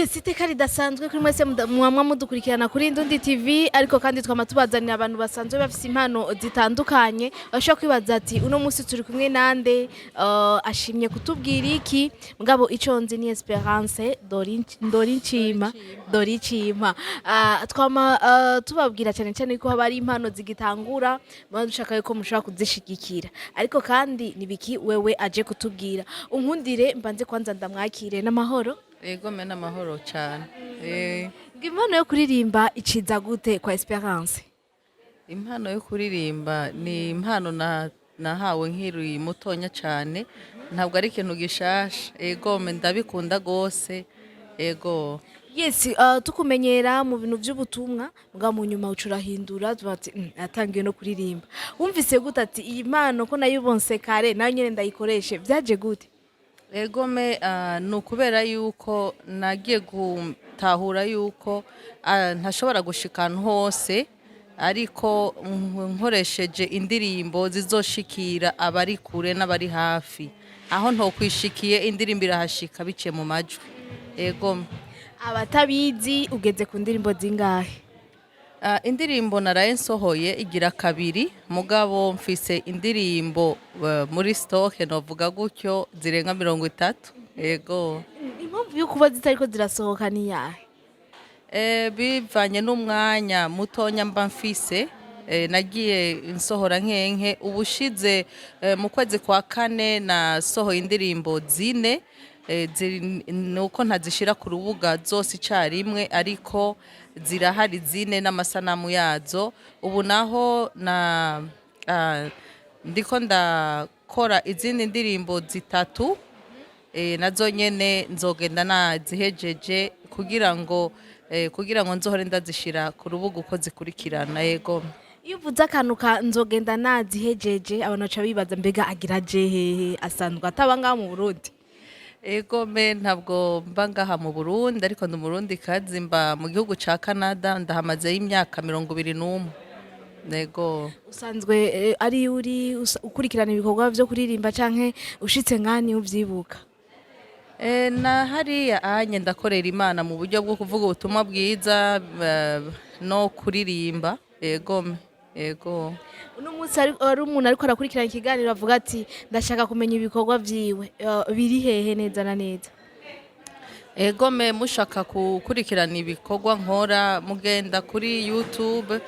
Yes, iteka ridasanzwe kuri mwese mwamwa mudukurikirana kuri Ndundi TV ariko kandi twama tubazanira abantu basanzwe bafise impano zitandukanye bashobora kwibaza ati uno munsi turi kumwe nande ashimye kutubwira iki mugabo ico nzi ni Espérance Ndoricimpa twama tubabwira cyane cyane ko haba ari impano zigitangura dushaka yuko mushobora kuzishigikira ariko kandi nibiki wewe aje kutubwira unkundire mbanze kwanza ndamwakire n'amahoro. Ego mena amahoro cyane. Impano yo kuririmba iciza gute kwa Espérance? Impano yo kuririmba ni impano nahawe nkiri mutonya cyane, ntabwo ari ikintu gishasha. Ego ndabikunda gose. Ego. Yes, tukumenyera mu bintu by'ubutumwa mbwa mu nyuma ucurahindura bati yatangiye no kuririmba. Wumvise gute ati iyi mpano ko nayibonse kare nayo nyene ndayikoreshe byaje gute? Egome nukubera yuko nagiye gutahura yuko ntashobora gushikana hose ariko nkoresheje indirimbo zizoshikira abari kure n'abari hafi aho ntokwishikiye indirimbo irahashika bice mu majwi. Egome abatabizi ugeze ku ndirimbo zingahe? Indirimbo naraye nsohoye igira kabiri mugabo mfise indirimbo muri stock novuga gutyo zirenga 30. Ego impamvu yo kuba zitariko zirasohoka ni yahe? Bivanye n'umwanya mutonya mba mfise nagiye nsohora nkenke ubushize mu kwezi kwa kane nasohoye indirimbo zine nuko ntazishira ku rubuga zose icarimwe ariko zirahari zine n'amasanamu yazo ubu naho ndiko ndakora izindi ndirimbo zitatu nazo nyene nzogenda nazihejeje kugira ngo nzohore ndazishira ku rubuga uko zikurikirana. Yego iyo uvuze akantu ka nzogenda nazihejeje abantu baca bibaza mbega agira jehehe asanzwe ataba ngaha mu Burundi? Ego ntabwo mba ngaha mu Burundi ariko ndi Murundi kazi mba mu gihugu ca Canada ndahamaze imyaka 21. Nego usanzwe ari uri ukurikirana ibikorwa byo kuririmba canke ushitse ngani uvyibuka? Na hariya anye ndakorera Imana mu buryo bwo kuvuga ubutumwa bwiza no kuririmba. Ego uno munsi ari umuntu ariko arakurikirana ikiganiro avuga ati ndashaka kumenya ibikorwa vyiwe biri hehe neza na neza? Ego mushaka kukurikirana ibikorwa nkora mugenda kuri YouTube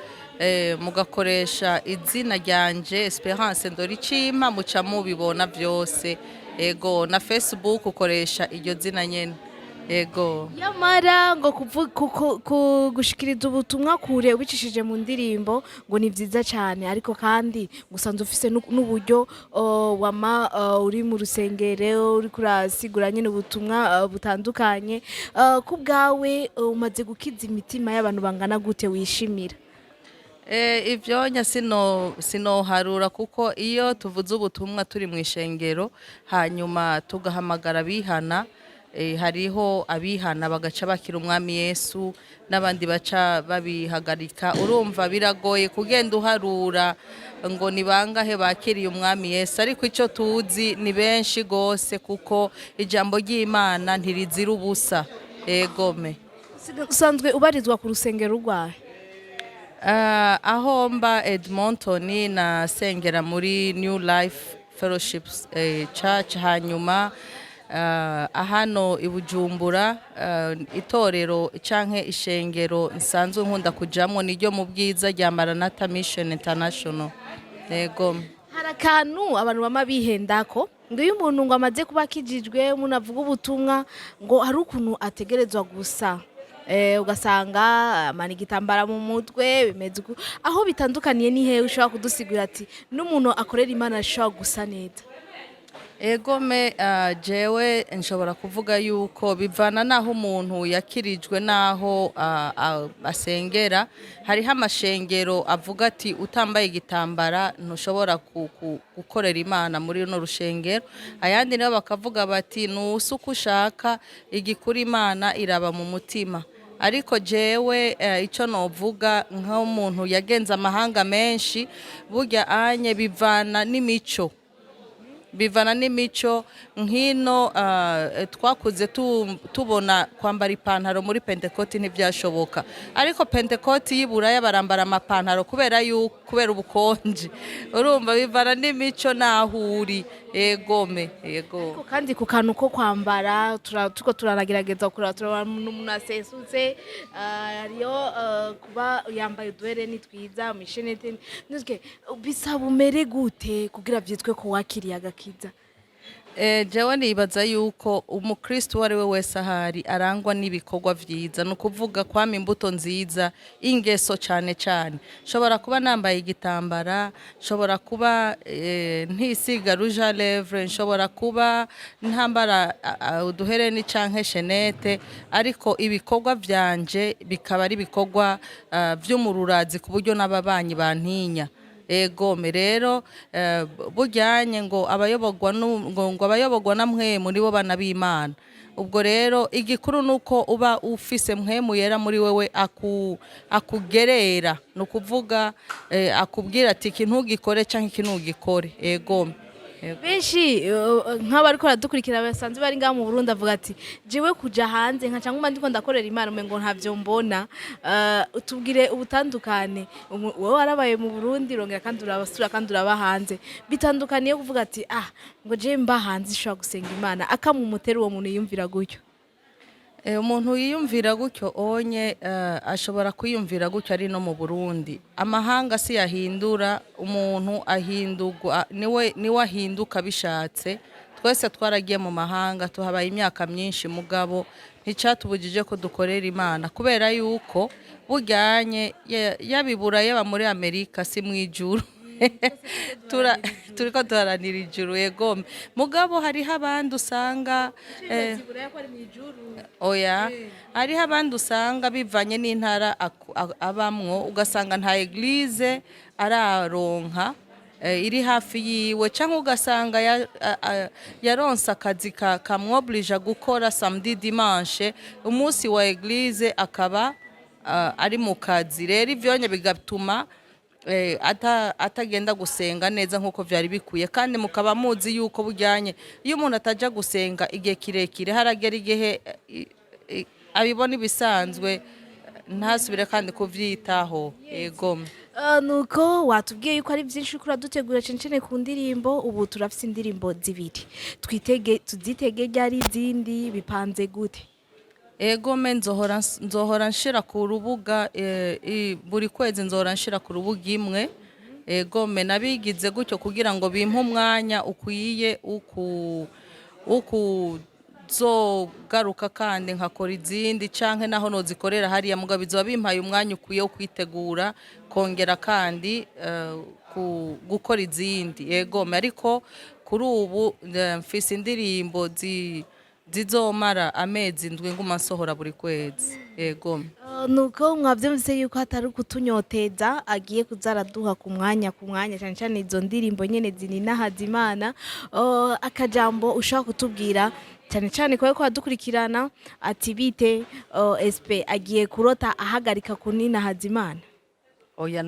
mugakoresha izina ryanje Espérance Ndoricimpa muca mubibona vyose. Ego na Facebook ukoresha iryo zina nyene. Ego yamara ngo gushikiriza ubutumwa kure ubicishije mu ndirimbo ngo ni vyiza cyane ariko kandi gusanzwe ufise n'uburyo wama uri mu rusengero uri kurasigura nyene ubutumwa butandukanye kubgawe umaze gukiza imitima y'abantu bangana gute wishimira? Ivyo sino harura kuko iyo tuvuze ubutumwa turi mu ishengero hanyuma tugahamagara bihana hariho abihana bagaca bakira umwami Yesu n'abandi baca babihagarika urumva biragoye kugenda uharura ngo ni bangahe bakiriye umwami Yesu ariko ico tuzi ni benshi gose kuko ijambo ry'Imana ntirizira ubusa. Egome usanzwe ubarizwa ku rusengero rwahe? Aho mba Edmonton na sengera muri New Life Fellowships Church hanyuma ahano ibujumbura itorero canke ishengero nsanzwe nkunda kujamwo niryo mu bwiza rya Maranatha Mission International. Ego harakantu abantu bama bihendako ngo iyo umuntu ngo amaze kuba kijijwe umuntu avuga ubutumwa ngo hari ukuntu ategerezwa gusa ugasanga amana igitambara mu mutwe bimeze aho bitandukaniye ni hehe ushobora kudusigura ati n'umuntu akorera Imana ashobora gusa neza? Ego jewe nshobora kuvuga yuko bivana naho umuntu yakirijwe naho asengera hariho amashengero avuga ati utambaye igitambara ntushobora gukorera Imana muri no rushengero ayandi nabo bakavuga bati nusuko ushaka igikuri Imana iraba mu mutima ariko jewe ico novuga nk'umuntu yagenza amahanga menshi burya anye bivana n'imico bivana n'imico nk'ino twakuze tubona kwambara ipantaro muri pentekoti ntibyashoboka, ariko pentekoti y'iburaya barambara amapantaro kubera ubukonje, urumva bivana n'imico naho uri. Egome yego. Kandi ku kantu ko kwambara tuko turanagerageza kuraba turabona umuntu asesutse ariyo kuba yambaye uduhereni twiza mishenete nizwe bisaba umere gute kugira byitwe ko wakiriye agakiza. Jewe nibaza yuko umukristo wari we wese ahari arangwa n'ibikorwa vyiza, no kuvuga kwama imbuto nziza, ingeso cyane cyane. Shobora kuba nambaye igitambara, shobora kuba ntisiga rouge à lèvres, shobora kuba ntambara uduhereni canke shenete, ariko ibikorwa vyanje bikaba ari ibikorwa vy'umururazi ku buryo n'ababanyi bantinya. Egome rero bujyanye ngo abayobogwa na mwemu nibo bana b'Imana. Ubwo rero igikuru nuko uba ufise mwemu yera muri wewe akugerera, no kuvuga akubwira ati ikintu ugikore canke ikintu ugikore. Egome benshi nk'abari ko radukurikira basanzwe bari ngaha mu Burundi avuga ati jewe kuja hanze nka cyangwa ndiko ndakorera Imana umengo ntavyo mbona. Utubwire ubutandukane, wowe warabaye mu Burundi rongera kandi urabasura kandi uraba hanze, bitandukaniye kuvuga ati ngo je mba hanze ishobora gusenga Imana akamumutera uwo muntu yiyumvira gutyo. Umuntu yiyumvira gutyo onye ashobora kwiyumvira gutyo ari no mu Burundi. Amahanga si yahindura umuntu, ahindurwa niwe ahinduka bishatse. Twese twaragiye mu mahanga tuhabaye imyaka myinshi, mugabo nticatubujije ko dukorera Imana kubera yuko bujyanye yabibura yaba muri Amerika si mwijuru. Turiko duharanira ijuru. Egome mugabo hariho abandi usanga oya hariho abandi usanga bivanye n'intara abamwo, ugasanga nta eglise araronka iri hafi yiwe, cyangwa ugasanga yaronse akazi kamwoblija gukora samedi dimanche, umunsi wa eglise akaba ari mu kazi. Rero ivyonye bigatuma atagenda gusenga neza nkuko vyari bikuye, kandi mukaba muzi yuko bujyanye iyo umuntu ataja gusenga igihe kirekire haragera igihe abibona ibisanzwe ntasubire kandi kuvyitaho. Egome nuko watubwiye yuko ari byinshi ukura dutegura cencene ku ndirimbo. Ubu turafise indirimbo zibiri, tuzitege ryari izindi bipanze gute? Egome nzohora nshira ku rubuga buri kwezi nzohora nshira ku rubuga imwe. Egome nabigize gutyo kugira ngo bimpe umwanya ukwiye zogaruka kandi nkakora izindi canke naho nozikorera hariya, mugabo bizoba bimpaye umwanya ukwiye wo kwitegura kongera kandi gukora izindi. Egome ariko kuri ubu mfise indirimbo zizomara amezi ndwi nguma nsohora buri kwezi. Egome nuko mwavyumvise yuko hatari kutunyoteza, agiye kuzaraduha ku mwanya cyane cyane izo ndirimbo nyene zininahaza Imana. Akajambo ushaka kutubwira cyane cyane ko adukurikirana ati bite SP agiye kurota ahagarika kuninahaza Imana? Oya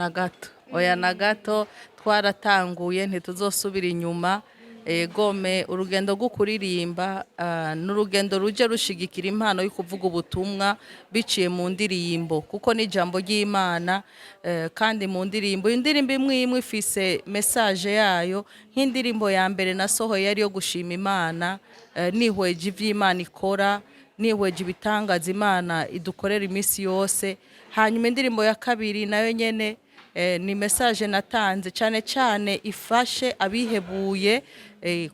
na gato twaratanguye ntituzosubira inyuma. Egome urugendo rwo kuririmba n'urugendo ruje rushigikira impano yo kuvuga ubutumwa biciye mu ndirimbo, kuko ni ijambo ry'Imana. Kandi mu ndirimbo imwe ifise message yayo. Nk'indirimbo ya mbere nasohoye yari yo gushima Imana, nihweje ivy'Imana ikora, nihweje ibitangaza Imana idukorera imisi yose. Hanyuma indirimbo ya kabiri nayo nyene ni message natanze cyane cyane ifashe abihebuye,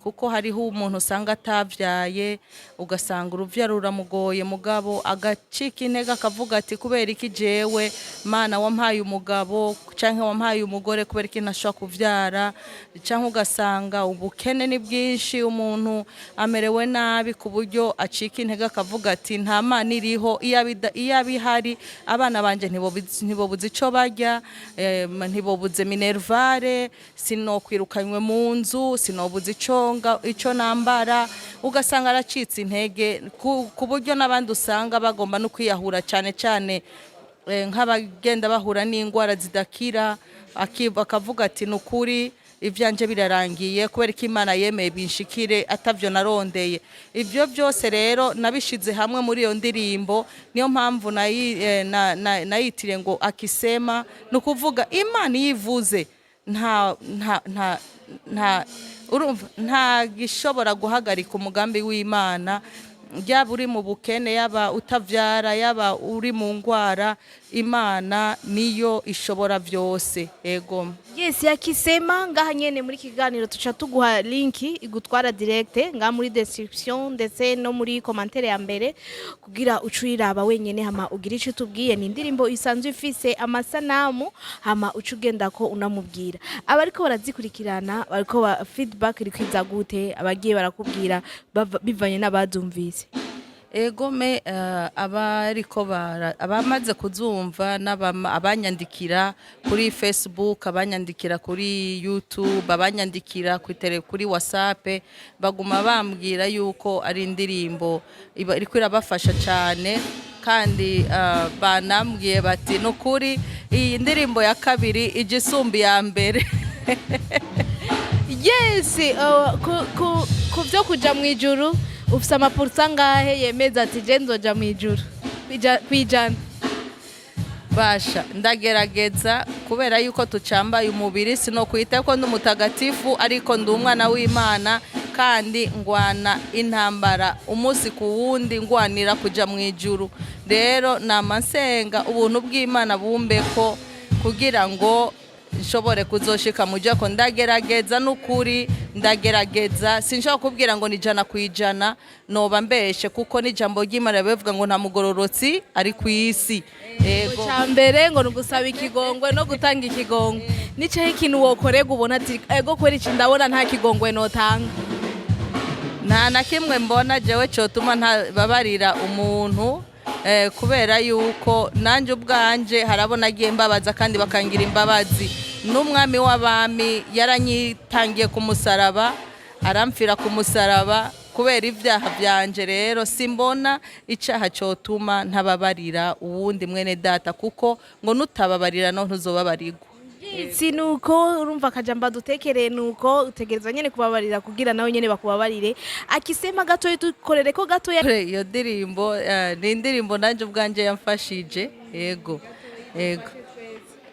kuko hariho umuntu usanga atavyaye ugasanga uruvyaro ruramugoye, mugabo agacika intege akavuga ati kubera iki jewe Mana wampaye umugabo canke wampaye umugore, kubera iki ntashobora kuvyara? Canke ugasanga ubukene ni bwinshi, umuntu amerewe nabi ku buryo acika intege akavuga ati nta Mana iriho, iyo abihari abana banje ntibobuze ico barya, ntibobuze minervare, sinokwirukanywe mu nzu, sinobuze ico nambara. Ugasanga aracitse intege ku buryo n'abandi usanga bagomba no kwiyahura, cyane cyane nk'abagenda bahura n'ingwara zidakira, akavuga ati nukuri ivyanje birarangiye kubera ko Imana yemeye binshikire atavyo narondeye. Ivyo byose rero nabishize hamwe muri iyo ndirimbo, niyo mpamvu nayitiriye ngo Akisema, ni ukuvuga Imana yivuze nta gishobora guhagarika umugambi w'Imana, yaba uri mu bukene, yaba utavyara, yaba uri mu ngwara, Imana niyo ishobora vyose. Ego. Yes, Akisema ngaha nyene muri kiganiro tuca tuguha linki igutwara direct ngaha muri description ndetse no muri commentaire ya mbere kugira ucuyiraba wenyene hama ugira ico tubwiye. Ni indirimbo isanzwe ifise amasanamu hama ucugenda ko unamubwira. Abariko barazikurikirana bariko feedback iri kwiza gute, abagiye barakubwira bivanye n'abadumvise. Ego me abamaze kuzumva abanyandikira kuri Facebook, abanyandikira kuri YouTube, abanyandikira kuri WhatsApp, baguma bambwira yuko ari indirimbo iriko irabafasha cyane, kandi banambwiye bati nukuri iyi ndirimbo ya kabiri igisumbi ya mbere. Yes, ku byo kuja mu ijuru ufise amapursa ngahe yemeza ati je nzoja mu ijuru kwijana? Basha ndagerageza kubera yuko tucambaye umubiri, sino kwita ko ndumutagatifu, ariko ndi umwana w'Imana kandi ngwana intambara umunsi ku wundi ngwanira kuja mu ijuru. Rero namansenga ubuntu bw'Imana bumbeko kugira ngo nshobore kuzoshika mu jako. Ndagerageza n'ukuri, ndagerageza, sinshaka kubwira ngo ni jana kwijana, noba mbeshe kuko ni jambo ry'Imana bivuga ngo nta mugororotsi ari ku isi. Ego cyambere ngo nugusaba ikigongwe no gutanga ikigongwe. Nico ikintu wokorega ubona ati ego kweri iki ndabona nta kigongwe notanga? Nta na kimwe mbona jewe cyotuma ntababarira umuntu, kubera yuko nanje ubwanje harabona agiye mbabaza kandi bakangira imbabazi. N'umwami w'abami yaranyitangiye ku musaraba, aramfira ku musaraba kubera ibyaha byanje. Rero simbona icaha cyotuma ntababarira uwundi mwene data, kuko ngo nutababarira no ntuzobabarirwa. Sinuko urumva akajamba dutekereye nuko utegereza nyene kubabarira kugira nawe nyene bakubabarire. Akisema gato dukorere ko gato iyo ndirimbo ni indirimbo nanje ubwanje yamfashije.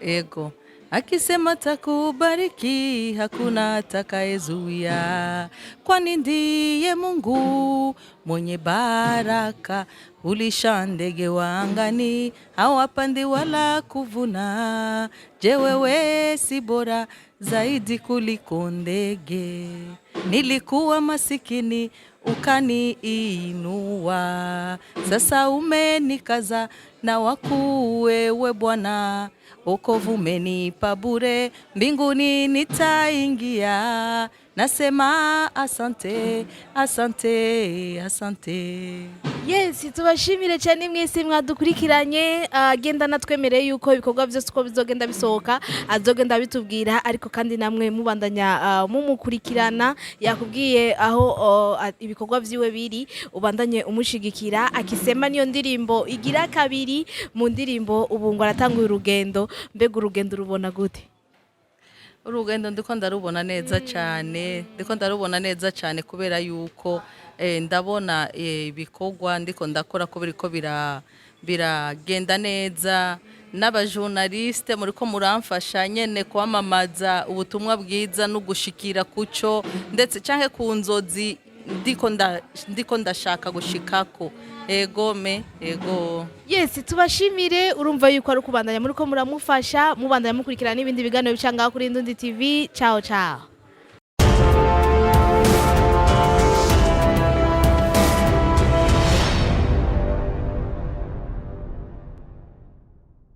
Ego. Akisema takubariki hakuna atakayezuia, kwani ndiye Mungu mwenye baraka. Ulisha ndege wa angani, hawapandi wala kuvuna. Je, wewe si bora zaidi kuliko ndege? Nilikuwa masikini ukaniinua, sasa umenikaza na wakuu wewe Bwana. Wokovu umenipa bure, mbinguni nitaingia. Nasema asante, asante, asante. Yes, tubashimire cyane mwese mwadukurikiranye. Genda natwemereye yuko ibikorwa byose uko bizogenda bisohoka azogenda bitubwira, ariko kandi namwe mubandanya mumukurikirana. Yakubwiye aho ibikorwa vyiwe biri, ubandanye umushigikira. Akisema niyo ndirimbo igira kabiri mu ndirimbo ubu ngo aratanguye urugendo. Mbega urugendo rubona gute? Urugendo ndiko ndarubona neza cyane, kubera yuko ndabona ibikorwa ndiko ndakora ko biriko biragenda neza. N'abajournaliste muriko muramfasha nyene kwamamaza ubutumwa bwiza no gushikira kuco, ndetse canke ku nzozi ndiko ndashaka gushikako. Ego. Yes, tubashimire. Urumva yuko ari kubandanya muriko muramufasha, mubandanya mukurikirana n'ibindi biganiro bicanga kuri Ndundi TV. Ciao.